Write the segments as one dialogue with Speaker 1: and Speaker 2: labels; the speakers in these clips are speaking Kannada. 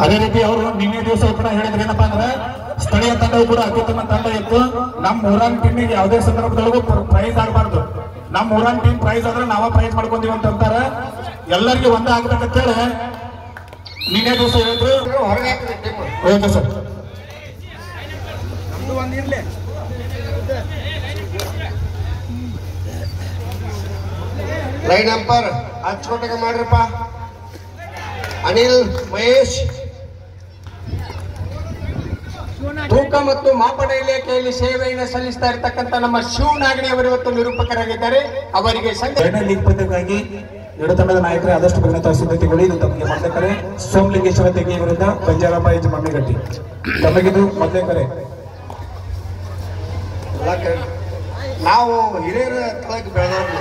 Speaker 1: ಅದೇ ರೀತಿ ಅವರು ನಿನ್ನೆ ದಿವಸ ಕೂಡ ಹೇಳಿದ್ರೆ ಏನಪ್ಪಾ ಅಂದ್ರೆ ಸ್ಥಳೀಯ ತಂಡವು ಕೂಡ ಅತ್ಯುತ್ತಮ ತಂಡ ಇತ್ತು. ನಮ್ಮ ಊರಾನ್ ಟೀಮಿಗೆ ಯಾವುದೇ ಸಂದರ್ಭದೊಳಗೂ ಪ್ರೈಸ್ ಆಗಬಾರ್ದು. ನಮ್ಮ ಊರಾನ್ ಟೀಮ್ ಪ್ರೈಸ್ ಆದ್ರೆ ನಾವ ಪ್ರೈಸ್ ಮಾಡ್ಕೊಂತೀವಿ ಅಂತ ಅಂತಾರೆ. ಎಲ್ಲರಿಗೂ ಒಂದೇ ಆಗ್ಬೇಕಂತೇಳಿ ನಿನ್ನೆ ದಿವಸ ಹೇಳಿದ್ರು. ಓಕೆ ಸರ್,
Speaker 2: ಲೈನ್ ನಂಬರ್ ಹಚ್ಕೊಟ್ಟಾಗ ಮಾಡ್ರಪ್ಪ. ಅನಿಲ್ ಮಹೇಶ್ ತೂಕ ಮತ್ತು ಮಾಪನ ಇಲಾಖೆಯಲ್ಲಿ ಸೇವೆಯನ್ನು ಸಲ್ಲಿಸ್ತಾ ಇರತಕ್ಕಂತ ನಮ್ಮ ಶಿವನಾಗಣಿ ಅವರು ಇವತ್ತು ನಿರೂಪಕರಾಗಿದ್ದಾರೆ. ಅವರಿಗೆ
Speaker 1: ಲೀಗ್ ಪಂದ್ಯಕ್ಕಾಗಿ ಎರಡು ತಂಡದ ನಾಯಕರೇ ಆದಷ್ಟು ಬೇಗನೆ ಸಿದ್ಧತೆಗಳು. ಇದು ತಮಗೆ ಮೊದಲೇ ಕರೆ ಸೋಮಲಿಂಗೇಶ್ವರ ತೆಗಿ ವಿರುದ್ಧ ಬಂಜಾರಪ್ಪ ಎಜ್ ಮಮ್ಮಿಗಟ್ಟಿ. ತಮಗಿದು ಮೊದಲೇ ಕರೆ.
Speaker 2: ನಾವು ಹಿರಿಯರ ತಳಕ್ಕೆ ಬೆಳೆದವ್ರು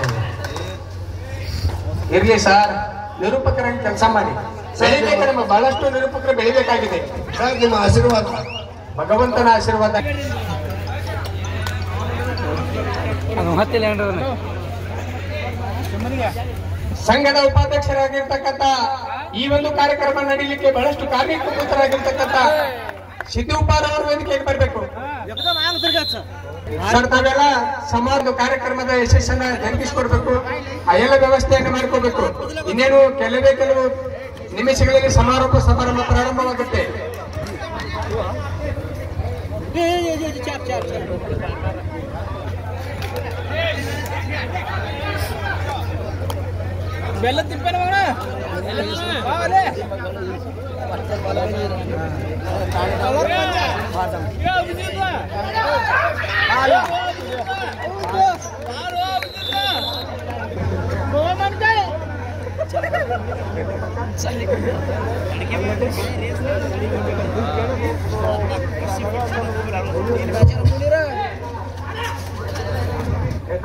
Speaker 2: ಇರ್ಲಿ ಸರ್, ನಿರೂಪಕರಾಗಿ ಕೆಲಸ ಮಾಡಿ ಬೆಳಿಬೇಕು. ನಮ್ಮ ಬಹಳಷ್ಟು ನಿರೂಪಕರು ಬೆಳಿಬೇಕಾಗಿದೆ ಸರ್. ನಿಮ್ಮ ಆಶೀರ್ವಾದ, ಭಗವಂತನ ಆಶೀರ್ವಾದ. ಸಂಘದ ಉಪಾಧ್ಯಕ್ಷರಾಗಿರ್ತಕ್ಕಂಥ ಈ ಒಂದು ಕಾರ್ಯಕ್ರಮ ನಡೀಲಿಕ್ಕೆ ಬಹಳಷ್ಟು ಕಾರ್ಯಕರ್ತರಾಗಿರ್ತಕ್ಕಂಥ ಸಿದ್ದುಪಾರ್ ಅವರು ವೇದಿಕೆಗೆ ಬರಬೇಕು ಸರ್. ತಾವೆಲ್ಲ ಸಮಾಜ ಕಾರ್ಯಕ್ರಮದ ಯಶಸ್ಸನ್ನ ಜರುಗಿಸಿಕೊಡ್ಬೇಕು. ಆ ಎಲ್ಲ ವ್ಯವಸ್ಥೆಯನ್ನು ಮಾಡ್ಕೋಬೇಕು. ಇನ್ನೇನು ಕೆಲವು ನಿಮಿಷಗಳಲ್ಲಿ ಸಮಾರೋಪ ಸಮಾರಂಭ ಪ್ರಾರಂಭವಾಗುತ್ತೆ. ಬೆಲ್ಲ ತಿಪ್ಪೇನ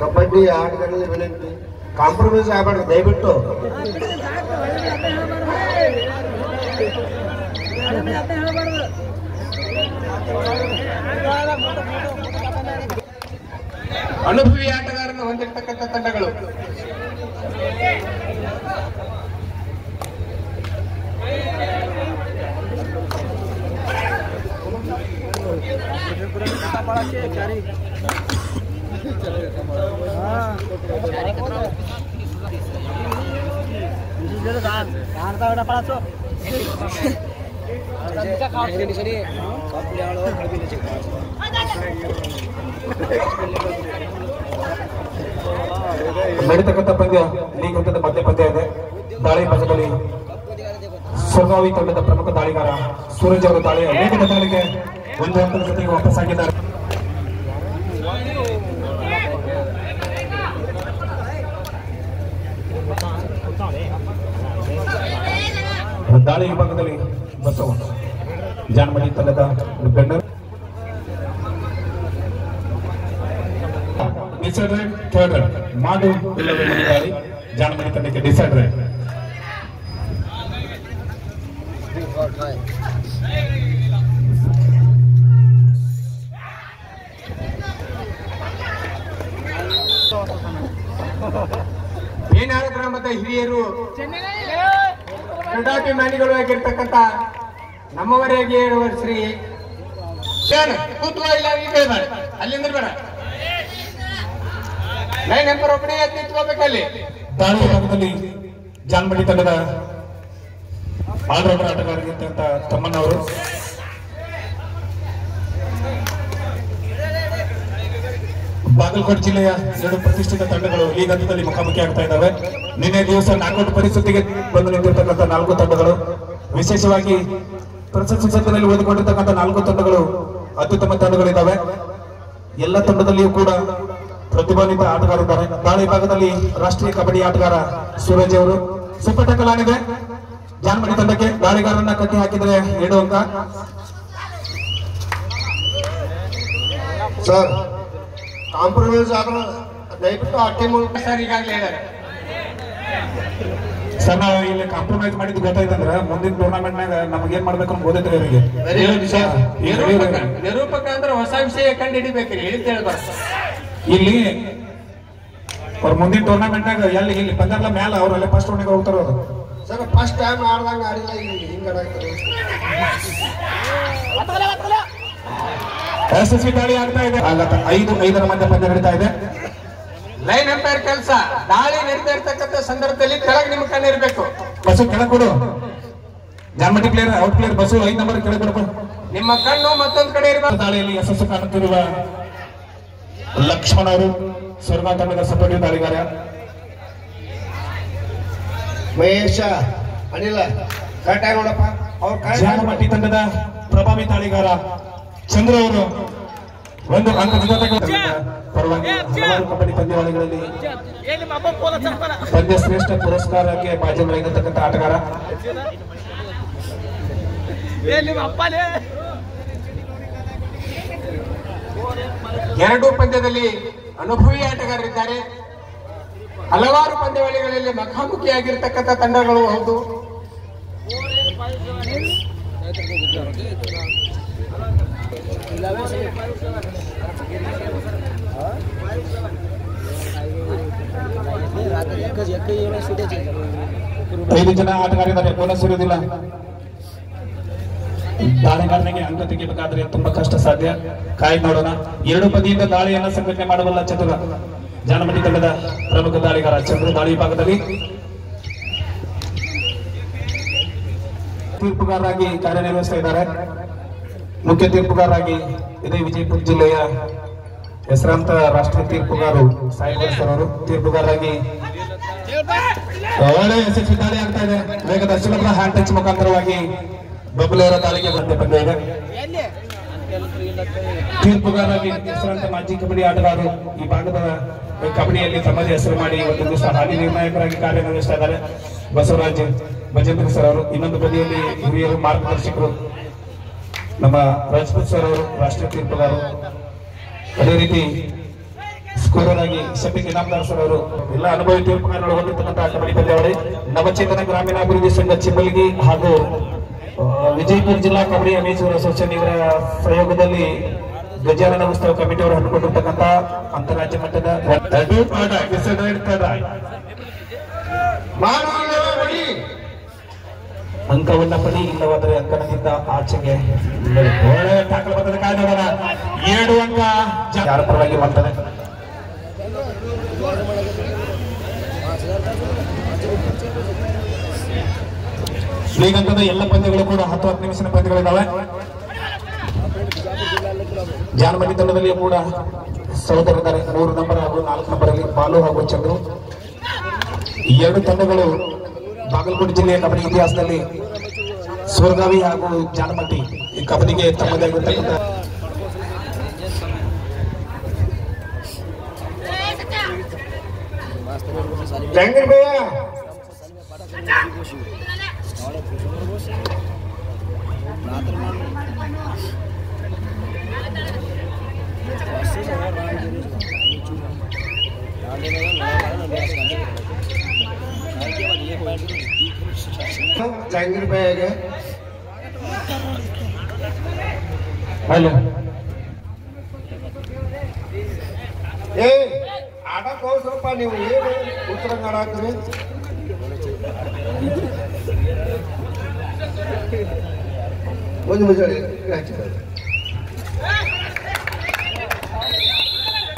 Speaker 2: ಕಬಡ್ಡಿ ಆಟಗಾರರಲ್ಲಿ ವಿನಂತಿ, ಕಾಂಪ್ರಮೈಸ್ ಆಗಬೇಡ್ರಿ ದಯವಿಟ್ಟು. ಅನುಭವಿ ಆಟಗಾರನ್ನು ಹೊಂದಿರತಕ್ಕಂಥ ತಂಡಗಳು
Speaker 1: ನಡೀತಕ್ಕಂಥ ಪಂದ್ಯ ಲೀಗ್ ಹಂತದ ಮೊದಲೇ ಪಂದ್ಯ ಇದೆ. ದಾಳಿ ಪಂದ್ಯದಲ್ಲಿ ಸೊಗಾವಿ ತಂಡದ ಪ್ರಮುಖ ದಾಳಿಗಾರ ಸೂರಜ್ ಅವರು ದಾಳಿ ಅನೇಕ ತಂಡಗಳಿಗೆ ಒಂದು ಹಂತದ ಜೊತೆಗೆ ವಾಪಸ್ಸಾಗಿದ್ದಾರೆ. ದಾಳಿ ವಿಭಾಗದಲ್ಲಿ ಬಸವ ಜಾನಮಣಿ ತಂಡದ ಗಂಡರ್ ಡಿಸೈಡ್ ರೈಟ್ ಥರ್ಡ್ ರೈಟ್ ಮಾಡು ದಾಳಿ ಜಾನಮಣಿ ತಂಡಕ್ಕೆ ಡಿಸೈಡ್ ರೈಟ್.
Speaker 2: ಬೇನಾಳ ಗ್ರಾಮದ ಹಿರಿಯರು ಕ್ರೀಡಾಭಿಮಾನಿಗಳು ಆಗಿರ್ತಕ್ಕಂಥ ನಮ್ಮವರೆಗೆ ಇರುವ ಶ್ರೀ ಕೂತ್ವ ಇಲ್ಲ ಅಲ್ಲಿಂದ ಬೇಡ ಲೈನ್ ನಂಬರ್ ಒಬ್ಬನೇ ನಿಂತ್ಕೋಬೇಕಲ್ಲಿ.
Speaker 1: ದಾಳಿ ವಿಭಾಗದಲ್ಲಿ ಜಾನಮಣಿ ತಂಡದ ಆಲ್ರೌಂಡರ್ ಆಟಗಾರರಾಗಿರ್ತಕ್ಕಂಥ ತಮ್ಮಣ್ಣವರು ಬಾಗಲಕೋಟೆ ಜಿಲ್ಲೆಯ ಎರಡು ಪ್ರತಿಷ್ಠಿತ ತಂಡಗಳು ಲೀಗ್ ಹಂತದಲ್ಲಿ ಮುಖಾಮುಖಿ ಆಗ್ತಾ ಇದ್ದಾವೆ. ನಿನ್ನೆ ದಿವಸ ನಾಕೌಟ್ ಪರಿಸ್ಥಿತಿಗೆ ಬಂದು ನಿಂತಿರ್ತಕ್ಕಂಥ 4 ತಂಡಗಳು, ವಿಶೇಷವಾಗಿ ಪ್ರಶಸ್ತಿ ಸಂಖ್ಯೆಯಲ್ಲಿ ಓದಿಕೊಂಡಿರ್ತಕ್ಕಂಥ 4 ತಂಡಗಳು ಅತ್ಯುತ್ತಮ ತಂಡಗಳಿದ್ದಾವೆ. ಎಲ್ಲ ತಂಡದಲ್ಲಿಯೂ ಕೂಡ ಪ್ರತಿಭಾನ್ವಿತ ಆಟಗಾರರಿದ್ದಾರೆ. ದಾಳಿ ವಿಭಾಗದಲ್ಲಿ ರಾಷ್ಟ್ರೀಯ ಕಬಡ್ಡಿ ಆಟಗಾರ ಸೂರಜ್ ಅವರು ಸೂಪರ್ ಟ್ಯಾಕಲ್ ಆಗಿದೆ. ಜಾನಮಣಿ ತಂಡಕ್ಕೆ ದಾಳಿಗಾರರನ್ನ ಕಟ್ಟಿ ಹಾಕಿದರೆ 7 ಅಂಕ.
Speaker 2: ಸರ್ ಕಾಂಪ್ರಮೈಸ್ ಆದ್ರೂ ದಯವಿಟ್ಟು ಆ ಟೀಮ್ ಸರ್ ಈಗಾಗಲೇ ಹೇಳಿದ್ದಾರೆ
Speaker 1: ಸರ್. ನಾವು ಇಲ್ಲಿ ಕಾಂಪ್ರಮೈಸ್ ಮಾಡಿದ್ದು ಗೊತ್ತಾಯ್ತಂದ್ರ ಮುಂದಿನ ಟೂರ್ನಮೆಂಟ್ ನಾಗ ನಮ್ಗೆ ಏನ್ ಮಾಡ್ಬೇಕು ಅಂತ ಗೊತ್ತೈತ್ರಿ ಅವರಿಗೆ.
Speaker 2: ನಿರೂಪಕ ಅಂದ್ರೆ ಹೊಸ ವಿಷಯ ಕಂಡು ಹಿಡಿಬೇಕ್ರಿ, ಹೇಳಿದ್ ಹೇಳ್ಬಾರ್ದು.
Speaker 1: ಇಲ್ಲಿ ಅವ್ರ ಮುಂದಿನ ಟೂರ್ನಮೆಂಟ್ ನಾಗ ಎಲ್ಲಿ ಇಲ್ಲಿ ಪಂಜಾಬ್ಲ ಮ್ಯಾಲ ಅವ್ರಲ್ಲೇ ಫಸ್ಟ್ ರೌಂಡ್ ಹೋಗ್ತಾರ. ಅವರು
Speaker 3: ಸರ್ ಫಸ್ಟ್ ಟೈಮ್ ಆಡ್ದಂಗ ಆಡಿಲ್ಲ ಹಿಂಗ ಆಡಾಕ್ತಾರೆ
Speaker 1: ಯಶಸ್ವಿ ದಾಳಿ ಆಗ್ತಾ ಇದೆ. 5-5ರ ಮಧ್ಯೆ ಪಂದ್ಯ ನಡೀತಾ ಇದೆ.
Speaker 2: ಲೈನ್ ಎಂಪೈರ್ ಕೆಲಸ. ದಾಳಿ ನಡೀತಾ ಇರ್ತಕ್ಕಂಥ ಸಂದರ್ಭದಲ್ಲಿ ಕೆಳಗೆ ನಿಮ್ಮ ಕಣ್ಣು ಇರಬೇಕು.
Speaker 1: ಬಸ್ಸು ಕೆಳಗೆ ಕೊಡು. ಜಾನ್ಮಟಿ ಪ್ಲೇಯರ್ ಔಟ್ ಪ್ಲೇಯರ್ ಬಸ್ಸು 5 ನಂಬರ್ ಕೆಳಗೆ ಕೊಡಬೇಕು.
Speaker 2: ನಿಮ್ಮ ಕಣ್ಣು ಮತ್ತೊಂದು ಕಡೆ ಇರಬೇಕು.
Speaker 1: ದಾಳಿಯಲ್ಲಿ ಯಶಸ್ಸು ಕಾಣುತ್ತಿರುವ ಲಕ್ಷ್ಮಣ್ ಅವರು ಸ್ವರ್ಗ ತಂಡದ ಸಪೋರ್ಟಿವ್ ದಾಳಿಗಾರ.
Speaker 3: ಮಹೇಶ ಅನಿಲ ಕರೆಕ್ಟ್ ಆಗಿ ನೋಡಪ್ಪ. ಅವ್ರ
Speaker 1: ಜಾನಮಟ್ಟಿ ತಂಡದ ಪ್ರಭಾವಿ ದಾಳಿಗಾರ ಚಂದ್ರ ಅವರು 1 ಅಂಕದ ಜೊತೆಗೆ ಪರವಾಗಿ ಹಲವಾರು ಕಬಡ್ಡಿ ಪಂದ್ಯಾವಳಿಗಳಲ್ಲಿ ಪಂದ್ಯ ಶ್ರೇಷ್ಠ ಪುರಸ್ಕಾರಕ್ಕೆ ಭಾಜನರಾಗಿರ್ತಕ್ಕಂಥ ಆಟಗಾರ.
Speaker 2: ಎರಡೂ ಪಂದ್ಯದಲ್ಲಿ ಅನುಭವಿ ಆಟಗಾರರಿದ್ದಾರೆ. ಹಲವಾರು ಪಂದ್ಯಾವಳಿಗಳಲ್ಲಿ ಮುಖಾಮುಖಿಯಾಗಿರ್ತಕ್ಕಂಥ ತಂಡಗಳು ಹೌದು.
Speaker 1: ಐದು ಜನ ಆಟಗಾರರಿದ್ದಾರೆ. ಬೋನಸ್ ಇರುವುದಿಲ್ಲ. ದಾಳಿಗಾರನಿಗೆ ಅಂಕ ತೆಗೆಯಬೇಕಾದ್ರೆ ತುಂಬಾ ಕಷ್ಟ ಸಾಧ್ಯ. ಕಾಯ್ದು ನೋಡೋಣ. 2 ಬದಿಯಿಂದ ದಾಳಿಯನ್ನು ಸಂಘಟನೆ ಮಾಡಬಲ್ಲ ಚತುರ ಜಾನಮಟ್ಟಿ ತಂಡದ ಪ್ರಮುಖ ದಾಳಿಗಾರ ಚಂದ್ರ ದಾಳಿ ಭಾಗದಲ್ಲಿ ತೀರ್ಪುಗಾರರಾಗಿ ಕಾರ್ಯನಿರ್ವಹಿಸ್ತಾ ಇದ್ದಾರೆ. ಮುಖ್ಯ ತೀರ್ಪುಗಾರರಾಗಿ ಇದೇ ವಿಜಯಪುರ ಜಿಲ್ಲೆಯ ಹೆಸರಾಂತ ರಾಷ್ಟ್ರೀಯ ತೀರ್ಪುಗಾರರು ಸಾಯಿಬಾಬಾ ಸರ್ ಅವರು ತೀರ್ಪುಗಾರರಾಗಿ ಒಳ್ಳೆ ಯಶಸ್ವಿ ದಾಳಿ ಆಗ್ತಾ ಇದೆ. ವೇಗದ ಸುಲಭ ಹ್ಯಾಂಡ್ ಟಚ್ ಮುಖಾಂತರವಾಗಿ ಬಬಲೇವರ ದಾಳಿಗೆ ಬಂದ ಇದೆ. ತೀರ್ಪುಗಾರರಾಗಿ ಹೆಸರಾಂತ ಮಾಜಿ ಕಬಡ್ಡಿ ಆಟಗಾರರು ಈ ಭಾಗದ ಕಬಡ್ಡಿಯಲ್ಲಿ ತಮ್ಮದೇ ಹೆಸರು ಮಾಡಿ ಒಂದು ದಿವಸ ಹಾಲಿ ನಿರ್ಣಾಯಕರಾಗಿ ಕಾರ್ಯನಿರ್ವಹಿಸ್ತಾ ಇದ್ದಾರೆ ಬಸವರಾಜ್ ಭಜೇಂದ್ರ ಸರ್ ಅವರು. ಇನ್ನೊಂದು ಬದಿಯಲ್ಲಿ ಹಿರಿಯರು ಮಾರ್ಗದರ್ಶಕರು ನಮ್ಮ ರಾಜ್ಪೂತ್ ಸರ್ ಅವರು ರಾಷ್ಟ್ರೀಯ ತೀರ್ಪುಗಾರರು. ಅದೇ ರೀತಿ ಸ್ಕೋರರ್ ಆಗಿ ಶಫೀಕ್ ಇನಾಮದಾರ್ ಸರ್ ಅವರು ಎಲ್ಲ ಅನುಭವಿ ತೀರ್ಪುಗಾರರು ಹೊಂದಿರತಕ್ಕಂಥ ಕಬಡ್ಡಿ ಪಂದ್ಯಾವಳಿ ನವಚೇತನ ಗ್ರಾಮೀಣಾಭಿವೃದ್ಧಿ ಸಂಘ ಚಿಮ್ಮಲ್ಗಿ ಹಾಗೂ ವಿಜಯಪುರ ಜಿಲ್ಲಾ ಕಬಡ್ಡಿ ಅಮೇಚೂರ್ ಅಸೋಸಿಯೇಷನ್ ಇವರ ಸಹಯೋಗದಲ್ಲಿ ಗಜಾನನ ಉತ್ಸವ ಕಮಿಟಿ ಅವರು ಹಮ್ಮಿಕೊಂಡಿರ್ತಕ್ಕಂಥ ಅಂತಾರಾಜ್ಯ ಮಟ್ಟದ ಅಂಕವನ್ನ ಪಡಿ, ಇಲ್ಲವಾದರೆ ಅಂಕನದಿಂದ ಆಚೆಗೆ ಒಳ್ಳೆಯ ದಾಖಲೆ ಬರ್ತದೆ. ಕಾಯ್ದೋಣ. 7 ಅಂಕ ಯಾರ ಪರವಾಗಿ ಮಾಡ್ತಾರೆ. ಲೀಗ್ ಹಂತದ ಎಲ್ಲ ಪಂದ್ಯಗಳು ಕೂಡ 10 ನಿಮಿಷದ ಪಂದ್ಯಗಳಿದ್ದಾವೆ. ಜಾನಮಟ್ಟಿ ತಂಡದಲ್ಲಿ ಕೂಡ ಸಹೋದರಿದ್ದಾರೆ. 3 ನಂಬರ್ ಹಾಗೂ 4 ನಂಬರ್ ಅಲ್ಲಿ ಬಾಲು ಹಾಗೂ ಚಂದ್ರು. 2 ತಂಡಗಳು ಬಾಗಲಕೋಟೆ ಜಿಲ್ಲೆಯ ಕಬಡ್ಡಿ ಇತಿಹಾಸದಲ್ಲಿ ಸ್ವರ್ಗಾವಿ ಹಾಗೂ ಜಾನಮಟ್ಟಿ ಈ ಕಬಡ್ಡಿಗೆ ತಮ್ಮದೇ ಆಗಿರ್ತಕ್ಕಂಥ
Speaker 3: ಜಹಾಂಗೀರ್ ಭಾಯಿಗೆ ಏ ಆಡಕ್ ಹೋಗ್ರಪ್ಪ ನೀವು. ಏನು ಉತ್ತರ ಆಡಾಕ್ರಿ. ಮುಂಜಾನೆ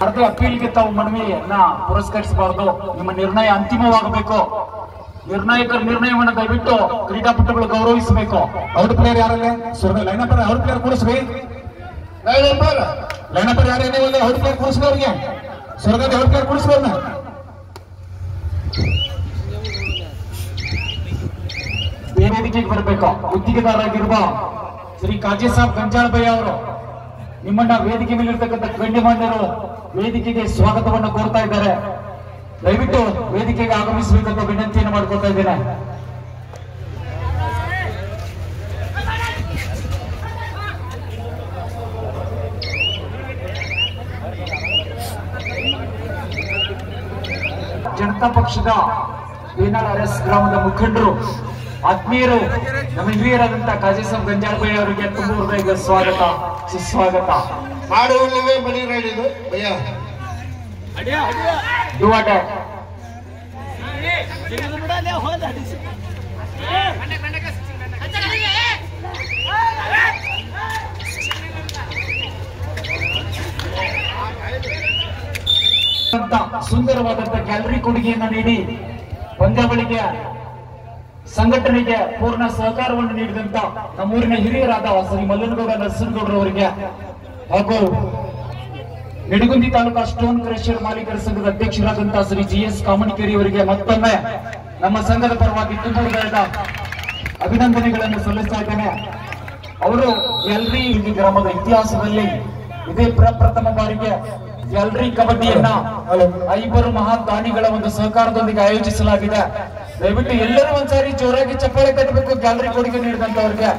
Speaker 4: ಅರ್ಧ ಅಪೀಲ್ಗೆ ತಾವು ಮನವಿಯನ್ನ ಪುರಸ್ಕರಿಸಬಾರದು. ನಿಮ್ಮ ನಿರ್ಣಯ ಅಂತಿಮವಾಗಬೇಕು. ನಿರ್ಣಾಯಕರ ನಿರ್ಣಯವನ್ನು ದಯವಿಟ್ಟು ಕ್ರೀಡಾಪಟುಗಳು ಗೌರವಿಸಬೇಕು.
Speaker 1: ಔಟ್ ಪ್ಲೇಯರ್ ಯಾರಲ್ಲೇ ಸ್ವರ್ಗ ಲೈನಪ್ಪರ್ ಔಟ್ ಪ್ಲೇಯರ್ ಕೂಡಿಸ್ರಿ. ಲೈನಪ್ಪರ್ ಯಾರೇನೇ ಒಳ್ಳೆ ಔಟ್ ಪ್ಲೇಯರ್ ಕೂಡಿಸ್ರಿ. ಅವ್ರಿಗೆ ಸ್ವರ್ಗದ ಔಟ್ ಪ್ಲೇಯರ್ ಕೂಡಿಸ್ಬೋದ.
Speaker 4: ವೇದಿಕೆಗೆ ಬರಬೇಕು. ಗುತ್ತಿಗೆದಾರರಾಗಿರುವ ಶ್ರೀ ಕಾಜಿ ಸಾಬ್ ಗಂಜಾಳ್ ಭಯ್ಯ ಅವರು ನಿಮ್ಮನ್ನ ವೇದಿಕೆ ಮೇಲಿರ್ತಕ್ಕಂಥ ಗಣ್ಯಮಾನ್ಯರು ವೇದಿಕೆಗೆ ಸ್ವಾಗತವನ್ನು ಕೋರ್ತಾ ಇದ್ದಾರೆ. ದಯವಿಟ್ಟು ವೇದಿಕೆಗೆ ಆಗಮಿಸಬೇಕಂತ ವಿನಂತಿಯನ್ನು ಮಾಡ್ಕೊತಾ ಇದ್ದೇನೆ. ಜನತಾ ಪಕ್ಷದ ಬೇನಾಳ್ ಅರಸ್ ಗ್ರಾಮದ ಮುಖಂಡರು ಆತ್ಮೀಯರು ನಮ್ಮ ಹಿರಿಯರಾದಂತಹ ಕಾಜಿ ಸಾಬ್ ಗಂಜಾಳ್ ಭಯ್ಯ ಅವರಿಗೆ ತುಂಬ ಹೃದಯ ಸ್ವಾಗತ ಸುಸ್ವಾಗತ.
Speaker 3: ಮಾಡುವಲ್ಲವೇ ಬಲಿ ರೈಡಿದು ಭಯ್ಯ
Speaker 4: ಡುವಾಟ ಸುಂದರವಾದಂತ ಗ್ಯಾಲರಿ ಕೊಡುಗೆಯನ್ನು ನೀಡಿ ಪಂದ್ಯಾವಳಿಗೆ ಸಂಘಟನೆಗೆ ಪೂರ್ಣ ಸಹಕಾರವನ್ನು ನೀಡಿದಂತ ನಮ್ಮೂರಿನ ಹಿರಿಯರಾದ ಶ್ರೀ ಮಲ್ಲನಗೌಡ ನರಸಿಂಹಗೌಡರವರಿಗೆ ಹಾಗೂ ನಿಡಗುಂದಿ ತಾಲೂಕಾ ಸ್ಟೋನ್ ಕ್ರಷರ್ ಮಾಲೀಕರ ಸಂಘದ ಅಧ್ಯಕ್ಷರಾದಂತಹ ಶ್ರೀ GS ಕಾಮಣಿಕೇರಿ ಅವರಿಗೆ ಮತ್ತೊಮ್ಮೆ ನಮ್ಮ ಸಂಘದ ಪರವಾಗಿ ತುಂಬ ಹೃದಯದ ಅಭಿನಂದನೆಗಳನ್ನು ಸಲ್ಲಿಸ್ತಾ ಇದ್ದೇನೆ. ಅವರು ಗ್ಯಾಲರಿ ಗ್ರಾಮದ ಇತಿಹಾಸದಲ್ಲಿ ಇದೇ ಪ್ರಪ್ರಥಮ ಬಾರಿಗೆ ಗ್ಯಾಲರಿ ಕಬಡ್ಡಿಯನ್ನ 5 ಮಹಾನ್ ದಾನಿಗಳ ಒಂದು ಸಹಕಾರದೊಂದಿಗೆ ಆಯೋಜಿಸಲಾಗಿದೆ. ದಯವಿಟ್ಟು ಎಲ್ಲರೂ ಒಂದ್ಸಾರಿ ಜೋರಾಗಿ ಚಪ್ಪಾಳೆ ತಟ್ಟಬೇಕು ಗ್ಯಾಲರಿ ಕೊಡುಗೆ ನೀಡಿದಂತವ್ರಿಗೆ.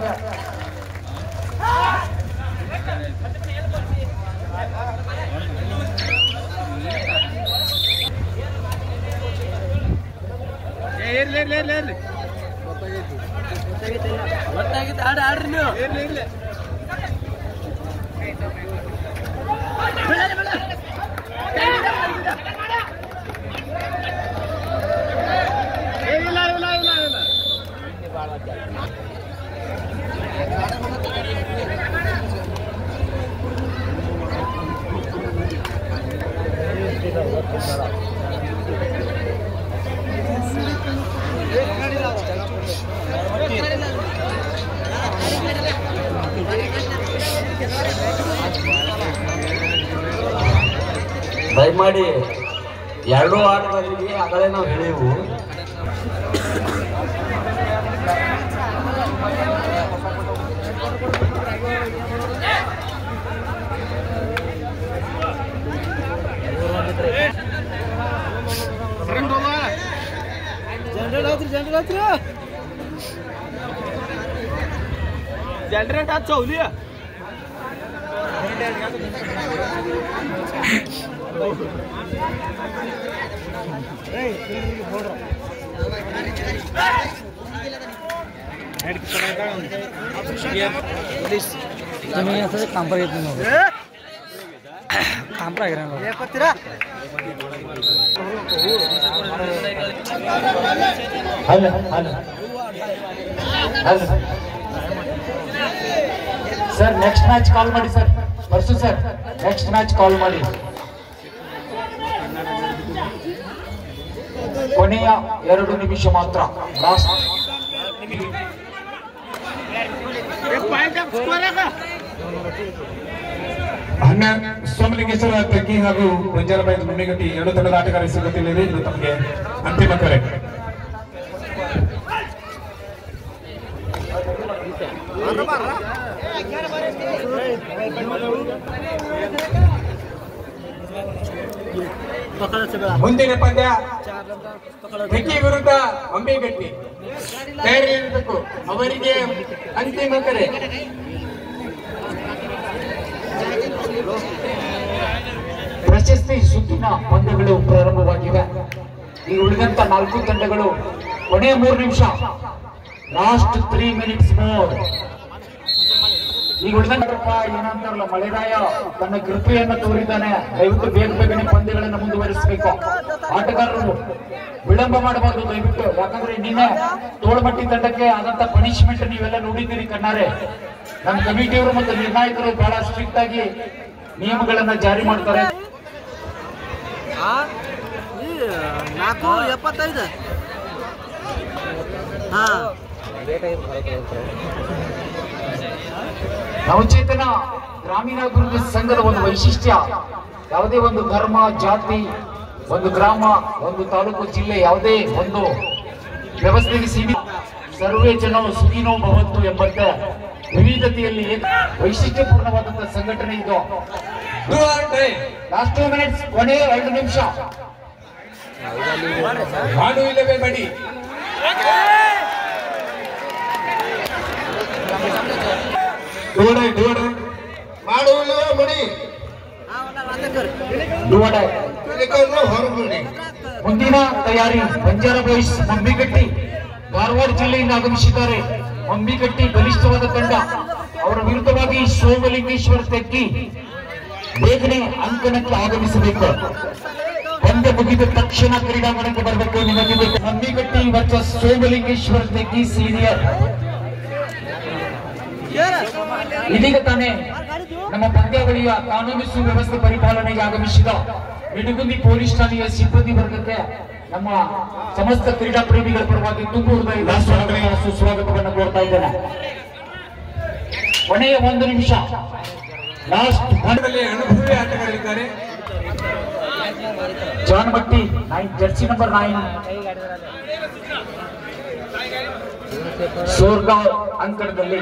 Speaker 5: ದಯಮಾಡಿ ಎರಡೂ ಆಟಗಾರರಿಗೆ ಆಗಲೇ ನಾವು ಹೇಳಿವು,
Speaker 6: जनरेट आज चौली
Speaker 4: ಸರ್ ನೆಕ್ಸ್ಟ್ ಮ್ಯಾಚ್ ಕಾಲ್ ಮಾಡಿ ಸರ್. ಪರ್ಸು ಸರ್ ನೆಕ್ಸ್ಟ್ ಮ್ಯಾಚ್ ಕಾಲ್ ಮಾಡಿ. ಕೊನೆಯ 2 ನಿಮಿಷ ಮಾತ್ರ. ಲಾಸ್ಟ್
Speaker 1: ಸೋಮಲಿಂಗೇಶ್ವರ ತಗ್ಗಿ ಹಾಗೂ ಬಂಜಾರಬಾಯಿ ಮುನ್ನೆಗಟ್ಟಿ 2 ತಂಡದ ಆಟಗಾರರ ಸಿದ್ಧತೆಯಲ್ಲಿದೆ. ಇದು ತಮಗೆ ಅಂತಿಮ ಕರೆ.
Speaker 2: ಮುಂದಿನ ಪಂದ್ಯ ಮೆಕ್ಕಿ ವಿರುದ್ಧ ಅಂಬಿಗಟ್ಟಿ. ತಯಾರಿರಬೇಕು, ಅವರಿಗೆ ಅಂತಿಮ ಕರೆ.
Speaker 4: ಪ್ರಶಸ್ತಿ ಸುತ್ತಿನ ಪಂದ್ಯಗಳು ಪ್ರಾರಂಭವಾಗಿವೆ. ಈ ಉಳಿದಂತ 4 ತಂಡಗಳು ಕೊನೆಯ 3 ನಿಮಿಷ, ಲಾಸ್ಟ್ 3 ಮಿನಿಟ್ಸ್ ಮೋರ್. ಈಗ ಉಳಿದಂತ ಏನಂತಾರಲ್ಲ, ಮಳೆರಾಯ ತನ್ನ ಕೃಪೆಯನ್ನು ತೋರಿದ್ದಾನೆ. ದಯವಿಟ್ಟು ಬೇಗ ಬೇಗನೆ ಪಂದ್ಯಗಳನ್ನು ಮುಂದುವರಿಸಬೇಕು. ಆಟಗಾರರು ವಿಳಂಬ ಮಾಡಬಾರ್ದು ದಯವಿಟ್ಟು. ಯಾಕಂದ್ರೆ ನಿನ್ನೆ ತೋಳ್ಮಟ್ಟಿ ತಂಡಕ್ಕೆ ಆದಂತ ಪನಿಷ್ಮೆಂಟ್ ನೀವೆಲ್ಲ ನೋಡಿದ್ದೀರಿ ಕಣ್ಣಾರೆ. ನಮ್ಮ ಕಮಿಟಿಯವರು ಮತ್ತು ನಿರ್ಣಾಯಕರು ಬಹಳ ಸ್ಟ್ರಿಕ್ಟ್ ಆಗಿ ನಿಯಮಗಳನ್ನ ಜಾರಿ ಮಾಡ್ತಾರೆ.
Speaker 6: 475
Speaker 4: ನವಚೇತನ ಗ್ರಾಮೀಣಾಭಿವೃದ್ಧಿ ಸಂಘದ ಒಂದು ವೈಶಿಷ್ಟ್ಯ, ಯಾವುದೇ ಒಂದು ಧರ್ಮ, ಜಾತಿ, ಒಂದು ಗ್ರಾಮ, ಒಂದು ತಾಲೂಕು, ಜಿಲ್ಲೆ, ಯಾವುದೇ ಒಂದು ವ್ಯವಸ್ಥೆಗೆ ಸೀಮಿತ. ಸರ್ವೇ ಜನ ಸುಖಿನೋ ಭವಂತು ಎಂಬಂತೆ ವಿವಿಧತೆಯಲ್ಲಿ ವೈಶಿಷ್ಟ್ಯಪೂರ್ಣವಾದಂತಹ ಸಂಘಟನೆ ಇದು. ಲಾಸ್ಟ್ 2 ಮಿನಿಟ್ಸ್, ಕೊನೆಯ 2 ನಿಮಿಷ.
Speaker 1: ಮಾಡು ಇಲ್ಲವೇ ಬಡಿ.
Speaker 3: ಮಾಡುವುದಿಲ್ಲ ಮಡಿ ಹೊರಗುಡಿ.
Speaker 4: ಮುಂದಿನ ತಯಾರಿ ಬಂಜಾರ ಬಾಯ್ಸ್ ಮಂಬಿಗಟ್ಟಿ ಧಾರವಾಡ ಜಿಲ್ಲೆಯಿಂದ ಆಗಮಿಸಿದ್ದಾರೆ. ಮಂಬಿಗಟ್ಟಿ ಬಲಿಷ್ಠವಾದ ತಂಡ. ಅವರ ವಿರುದ್ಧವಾಗಿ ಸೋಮಲಿಂಗೇಶ್ವರ ತೆಗ್ಗಿ ಬೇಗನೆ ಅಂಕಣಕ್ಕೆ ಆಗಮಿಸಬೇಕು. ಪಂದ್ಯ ಮುಗಿದ ತಕ್ಷಣ ಕ್ರೀಡಾಂಗಣಕ್ಕೆ ಬರಬೇಕು. ನಿಮಗೆ ಹಮ್ಮಿಗಟ್ಟಿ ವರ್ಸಸ್ ಸೋಮಲಿಂಗೇಶ್ವರ ತೆಗ್ಗಿ ಸೀನಿಯರ್. ಇದೀಗ ತಾನೇ ನಮ್ಮ ಪಂದ್ಯಾವಳಿಯ ಕಾನೂನು ಸುವ್ಯವಸ್ಥೆ ಪರಿಪಾಲನೆಗೆ ಆಗಮಿಸಿದ ನಿಡುಗುಂದಿ ಪೊಲೀಸ್ ಠಾಣೆಯ ಸಿಬ್ಬಂದಿ ವರ್ಗಕ್ಕೆ ನಮ್ಮ ಸಮಸ್ತ ಕ್ರೀಡಾ ಪ್ರೇಮಿಗಳ ಪರವಾಗಿ ತುಂಬು ಹೃದಯದ ಸುಸ್ವಾಗತವನ್ನು ಕೋರ್ತಾ ಇದ್ದೇನೆ. ಕೊನೆಯ 1 ನಿಮಿಷ ಲಾಸ್ಟ್
Speaker 2: ತಂಡದಲ್ಲಿ ಅನುಭವಿ ಆಟಗಾರರಿದ್ದಾರೆ.
Speaker 4: John Bhatti jersey number 9 Sorgaon ಅಂಕಣದಲ್ಲಿ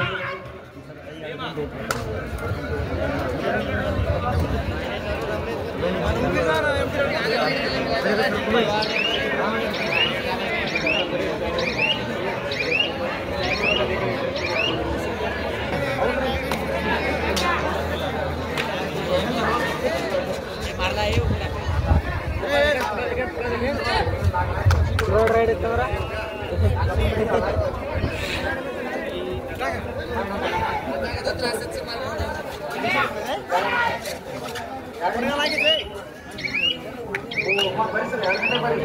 Speaker 6: ರೋಡ್ ರೈಡ್ ಇತ್ತಂದ್ರ